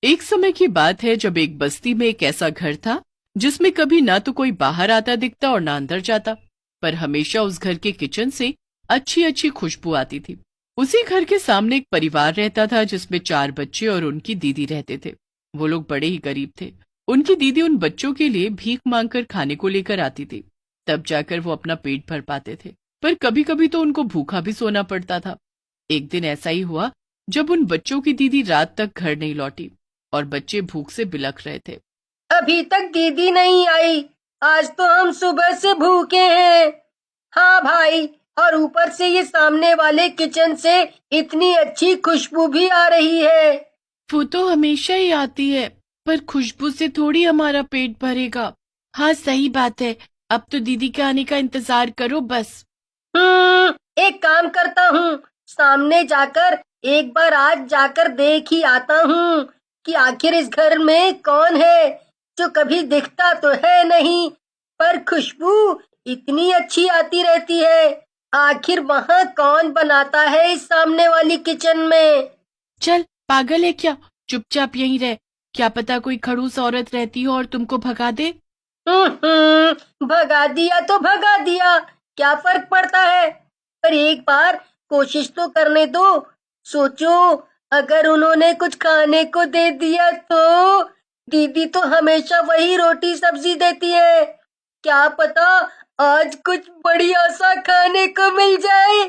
एक समय की बात है जब एक बस्ती में एक ऐसा घर था जिसमें कभी ना तो कोई बाहर आता दिखता और ना अंदर जाता, पर हमेशा उस घर के किचन से अच्छी अच्छी खुशबू आती थी। उसी घर के सामने एक परिवार रहता था जिसमें 4 बच्चे और उनकी दीदी रहते थे। वो लोग बड़े ही गरीब थे। उनकी दीदी उन बच्चों के लिए भीख मांगकर खाने को लेकर आती थी, तब जाकर वो अपना पेट भर पाते थे, पर कभी कभी तो उनको भूखा भी सोना पड़ता था। एक दिन ऐसा ही हुआ जब उन बच्चों की दीदी रात तक घर नहीं लौटी और बच्चे भूख से बिलख रहे थे। अभी तक दीदी नहीं आई, आज तो हम सुबह से भूखे हैं। हाँ भाई, और ऊपर से ये सामने वाले किचन से इतनी अच्छी खुशबू भी आ रही है। वो तो हमेशा ही आती है, पर खुशबू से थोड़ी हमारा पेट भरेगा। हाँ सही बात है, अब तो दीदी के आने का इंतजार करो बस। एक काम करता हूँ, सामने जाकर एक बार आज जाकर देख ही आता हूँ कि आखिर इस घर में कौन है जो कभी दिखता तो है नहीं, पर खुशबू इतनी अच्छी आती रहती है। आखिर वहाँ कौन बनाता है इस सामने वाली किचन में। चल पागल है क्या, चुपचाप यहीं रह। क्या पता कोई खड़ूस औरत रहती हो और तुमको भगा दे। भगा दिया तो भगा दिया, क्या फर्क पड़ता है। पर एक बार कोशिश तो करने दो। सोचो, अगर उन्होंने कुछ खाने को दे दिया तो दीदी तो हमेशा वही रोटी सब्जी देती है। क्या पता आज कुछ बढ़िया सा खाने को मिल जाए।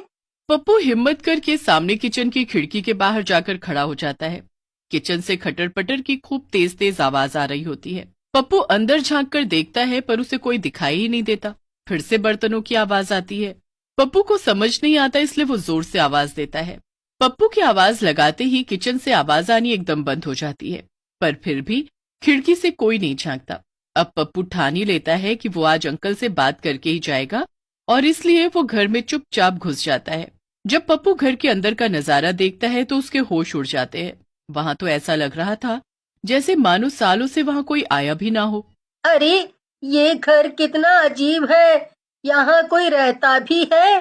पप्पू हिम्मत करके सामने किचन की खिड़की के बाहर जाकर खड़ा हो जाता है। किचन से खटर पटर की खूब तेज तेज आवाज आ रही होती है। पप्पू अंदर झांक कर देखता है पर उसे कोई दिखाई ही नहीं देता। फिर से बर्तनों की आवाज आती है। पप्पू को समझ नहीं आता, इसलिए वो जोर से आवाज देता है। पप्पू की आवाज लगाते ही किचन से आवाज आनी एकदम बंद हो जाती है, पर फिर भी खिड़की से कोई नहीं झांकता। अब पप्पू ठान ही लेता है कि वो आज अंकल से बात करके ही जाएगा और इसलिए वो घर में चुपचाप घुस जाता है। जब पप्पू घर के अंदर का नजारा देखता है तो उसके होश उड़ जाते हैं। वहां तो ऐसा लग रहा था जैसे मानो सालों से वहां कोई आया भी ना हो। अरे, ये घर कितना अजीब है, यहाँ कोई रहता भी है।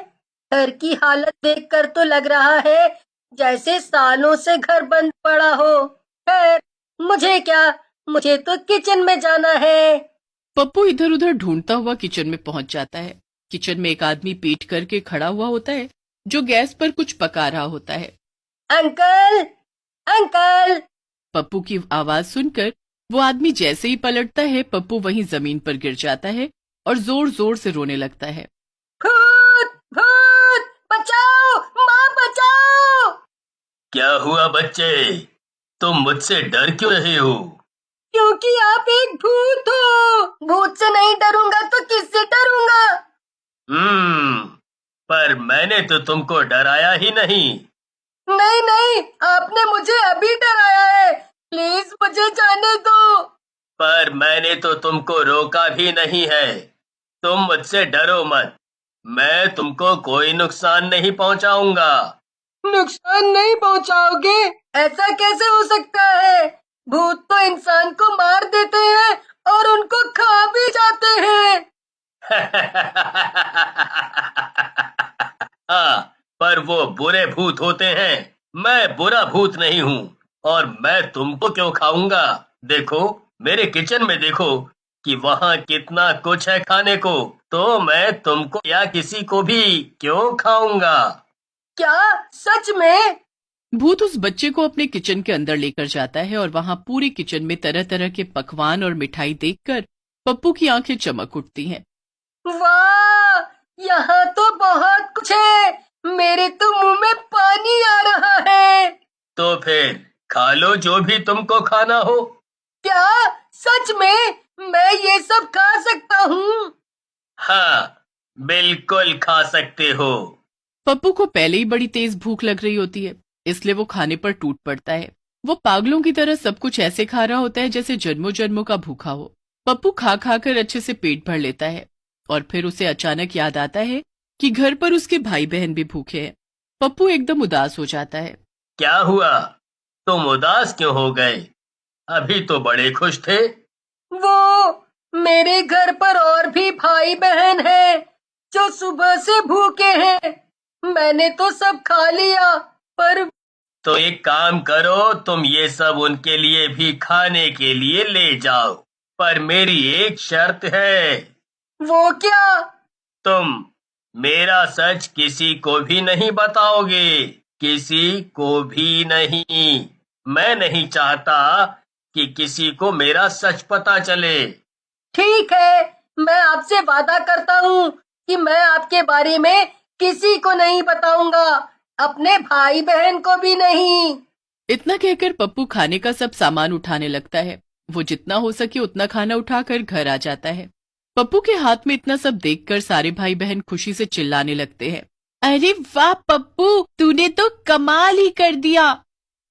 घर की हालत देखकर तो लग रहा है जैसे सालों से घर बंद पड़ा हो। खैर, मुझे क्या, मुझे तो किचन में जाना है। पप्पू इधर उधर ढूंढता हुआ किचन में पहुंच जाता है। किचन में एक आदमी पीठ करके खड़ा हुआ होता है जो गैस पर कुछ पका रहा होता है। Uncle, uncle. पप्पू की आवाज सुनकर वो आदमी जैसे ही पलटता है, पप्पू वहीं जमीन पर गिर जाता है और जोर जोर से रोने लगता है। भूत, भूत, बचाओ, माँ बचाओ। क्या हुआ बच्चे, तुम मुझसे डर क्यों रहे हो? क्योंकि आप एक भूत हो। भूत से नहीं डरूंगा तो किससे डरूंगा। पर मैंने तो तुमको डराया ही नहीं। नहीं नहीं, आपने मुझे अभी डराया है। प्लीज मुझे जाने दो। पर मैंने तो तुमको रोका भी नहीं है। तुम मुझसे डरो मत, मैं तुमको कोई नुकसान नहीं पहुंचाऊंगा। नुकसान नहीं पहुंचाओगे? ऐसा कैसे हो सकता है? भूत तो इंसान को मार देते हैं और उनको खा भी जाते हैं। हाँ, पर वो बुरे भूत होते हैं। मैं बुरा भूत नहीं हूँ और मैं तुमको क्यों खाऊंगा। देखो, मेरे किचन में देखो कि वहाँ कितना कुछ है खाने को, तो मैं तुमको या किसी को भी क्यों खाऊंगा। क्या सच में? भूत उस बच्चे को अपने किचन के अंदर लेकर जाता है और वहां पूरे किचन में तरह तरह के पकवान और मिठाई देखकर पप्पू की आंखें चमक उठती हैं। वाह, यहाँ तो बहुत कुछ है। मेरे तो मुंह में पानी आ रहा है। तो फिर खा लो जो भी तुमको खाना हो। क्या सच में मैं ये सब खा सकता हूँ? हाँ, बिल्कुल खा सकते हो। पप्पू को पहले ही बड़ी तेज भूख लग रही होती है, इसलिए वो खाने पर टूट पड़ता है। वो पागलों की तरह सब कुछ ऐसे खा रहा होता है जैसे जन्मों जन्मों का भूखा हो। पप्पू खा खा कर अच्छे से पेट भर लेता है और फिर उसे अचानक याद आता है कि घर पर उसके भाई बहन भी भूखे हैं। पप्पू एकदम उदास हो जाता है। क्या हुआ, तुम उदास क्यों हो गए? अभी तो बड़े खुश थे। वो, मेरे घर पर और भी भाई बहन हैं जो सुबह से भूखे हैं। मैंने तो सब खा लिया, पर तो एक काम करो, तुम ये सब उनके लिए भी खाने के लिए ले जाओ, पर मेरी एक शर्त है। वो क्या? तुम मेरा सच किसी को भी नहीं बताओगे, किसी को भी नहीं। मैं नहीं चाहता कि किसी को मेरा सच पता चले। ठीक है, मैं आपसे वादा करता हूँ कि मैं आपके बारे में किसी को नहीं बताऊंगा, अपने भाई बहन को भी नहीं। इतना कहकर पप्पू खाने का सब सामान उठाने लगता है। वो जितना हो सके उतना खाना उठाकर घर आ जाता है। पप्पू के हाथ में इतना सब देखकर सारे भाई बहन खुशी से चिल्लाने लगते हैं। अरे वाह पप्पू, तूने तो कमाल ही कर दिया।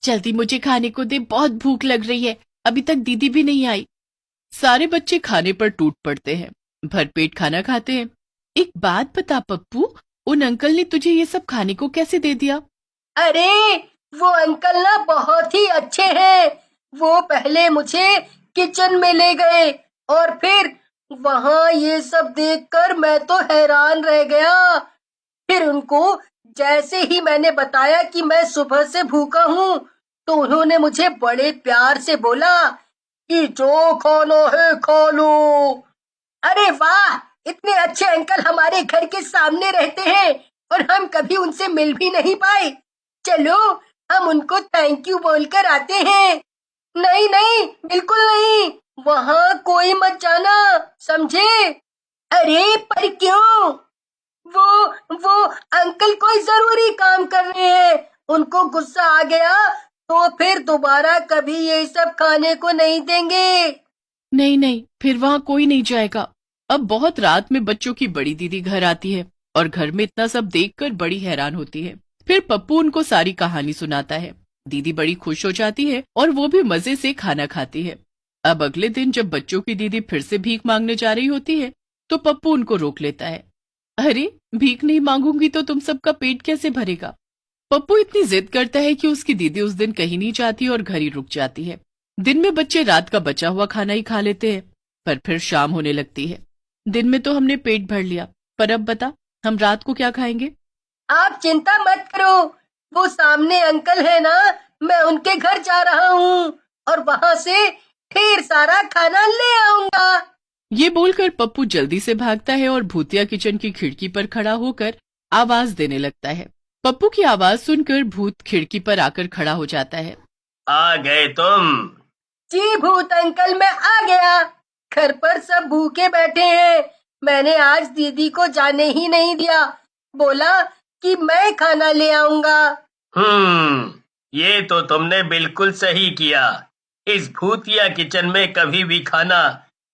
जल्दी मुझे खाने को दे, बहुत भूख लग रही है, अभी तक दीदी भी नहीं आई। सारे बच्चे खाने पर टूट पड़ते हैं, भरपेट खाना खाते हैं। एक बात बता पप्पू, उन अंकल ने तुझे ये सब खाने को कैसे दे दिया? अरे वो अंकल ना बहुत ही अच्छे हैं। वो पहले मुझे किचन में ले गए और फिर वहाँ ये सब देखकर मैं तो हैरान रह गया। फिर उनको जैसे ही मैंने बताया कि मैं सुबह से भूखा हूँ, तो उन्होंने मुझे बड़े प्यार से बोला कि जो खाना है खा लो। अरे वाह, इतने अच्छे अंकल हमारे घर के सामने रहते हैं और हम कभी उनसे मिल भी नहीं पाए। चलो हम उनको थैंक यू बोलकर आते हैं। नहीं नहीं, बिल्कुल नहीं, वहाँ कोई मत जाना, समझे? अरे पर क्यों? वो अंकल कोई जरूरी काम कर रहे हैं, उनको गुस्सा आ गया तो फिर दोबारा कभी ये सब खाने को नहीं देंगे। नहीं नहीं, फिर वहाँ कोई नहीं जाएगा। अब बहुत रात में बच्चों की बड़ी दीदी घर आती है और घर में इतना सब देखकर बड़ी हैरान होती है। फिर पप्पू उनको सारी कहानी सुनाता है। दीदी बड़ी खुश हो जाती है और वो भी मजे से खाना खाती है। अब अगले दिन जब बच्चों की दीदी फिर से भीख मांगने जा रही होती है तो पप्पू उनको रोक लेता है। अरे भीख नहीं मांगूंगी तो तुम सबका पेट कैसे भरेगा? पप्पू इतनी जिद करता है कि उसकी दीदी उस दिन कहीं नहीं जाती और घर ही रुक जाती है। दिन में बच्चे रात का बचा हुआ खाना ही खा लेते हैं, पर फिर शाम होने लगती है। दिन में तो हमने पेट भर लिया, पर अब बता हम रात को क्या खाएंगे? आप चिंता मत करो, वो सामने अंकल है ना, मैं उनके घर जा रहा हूँ और वहाँ से ढेर सारा खाना ले आऊंगा। ये बोलकर पप्पू जल्दी से भागता है और भूतिया किचन की खिड़की पर खड़ा होकर आवाज देने लगता है। पप्पू की आवाज सुनकर भूत खिड़की पर आकर खड़ा हो जाता है। आ गए तुम? जी भूत अंकल, मैं आ गया। घर पर सब भूखे बैठे हैं, मैंने आज दीदी को जाने ही नहीं दिया, बोला कि मैं खाना ले आऊंगा। ये तो तुमने बिल्कुल सही किया। इस भूतिया किचन में कभी भी खाना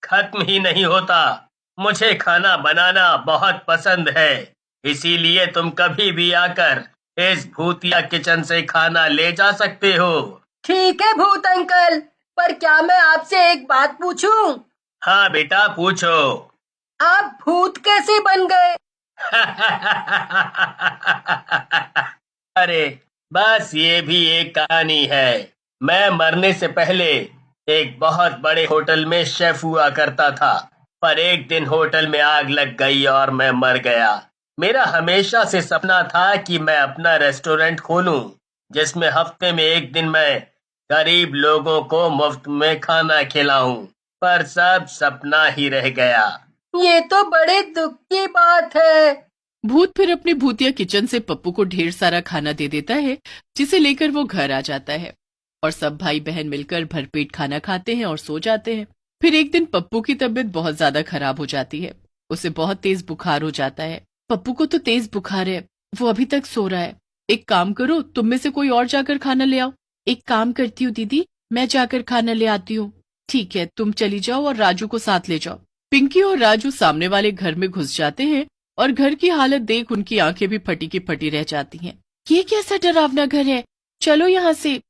खत्म ही नहीं होता। मुझे खाना बनाना बहुत पसंद है, इसीलिए तुम कभी भी आकर इस भूतिया किचन से खाना ले जा सकते हो। ठीक है भूत अंकल, पर क्या मैं आपसे एक बात पूछूं? हाँ बेटा, पूछो। आप भूत कैसे बन गए? अरे बस ये भी एक कहानी है। मैं मरने से पहले एक बहुत बड़े होटल में शेफ हुआ करता था, पर एक दिन होटल में आग लग गई और मैं मर गया। मेरा हमेशा से सपना था कि मैं अपना रेस्टोरेंट खोलूं, जिसमें हफ्ते में एक दिन मैं गरीब लोगों को मुफ्त में खाना खिलाऊं, पर सब सपना ही रह गया। ये तो बड़े दुख की बात है। भूत फिर अपने भूतिया किचन से पप्पू को ढेर सारा खाना दे देता है, जिसे लेकर वो घर आ जाता है और सब भाई बहन मिलकर भरपेट खाना खाते हैं और सो जाते हैं। फिर एक दिन पप्पू की तबीयत बहुत ज्यादा खराब हो जाती है, उसे बहुत तेज बुखार हो जाता है। पप्पू को तो तेज बुखार है, वो अभी तक सो रहा है। एक काम करो, तुम में से कोई और जाकर खाना ले आओ। एक काम करती हूँ दीदी, मैं जाकर खाना ले आती हूँ। ठीक है, तुम चली जाओ और राजू को साथ ले जाओ। पिंकी और राजू सामने वाले घर में घुस जाते हैं और घर की हालत देख उनकी आंखें भी फटी की फटी रह जाती हैं। ये कैसा डरावना घर है, चलो यहाँ से।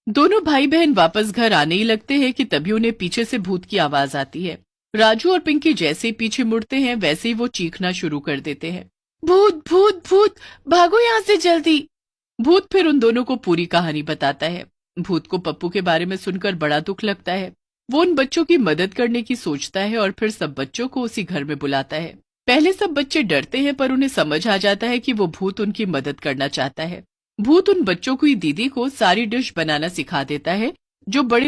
दोनों भाई बहन वापस घर आने ही लगते हैं कि तभी उन्हें पीछे से भूत की आवाज आती है। राजू और पिंकी जैसे ही पीछे मुड़ते हैं वैसे ही वो चीखना शुरू कर देते हैं, भूत भूत भूत, भागो यहाँ से जल्दी। भूत फिर उन दोनों को पूरी कहानी बताता है। भूत को पप्पू के बारे में सुनकर बड़ा दुख लगता है। वो उन बच्चों की मदद करने की सोचता है और फिर सब बच्चों को उसी घर में बुलाता है। पहले सब बच्चे डरते हैं, पर उन्हें समझ आ जाता है कि वो भूत उनकी मदद करना चाहता है। भूत उन बच्चों की दीदी को सारी डिश बनाना सिखा देता है जो बड़े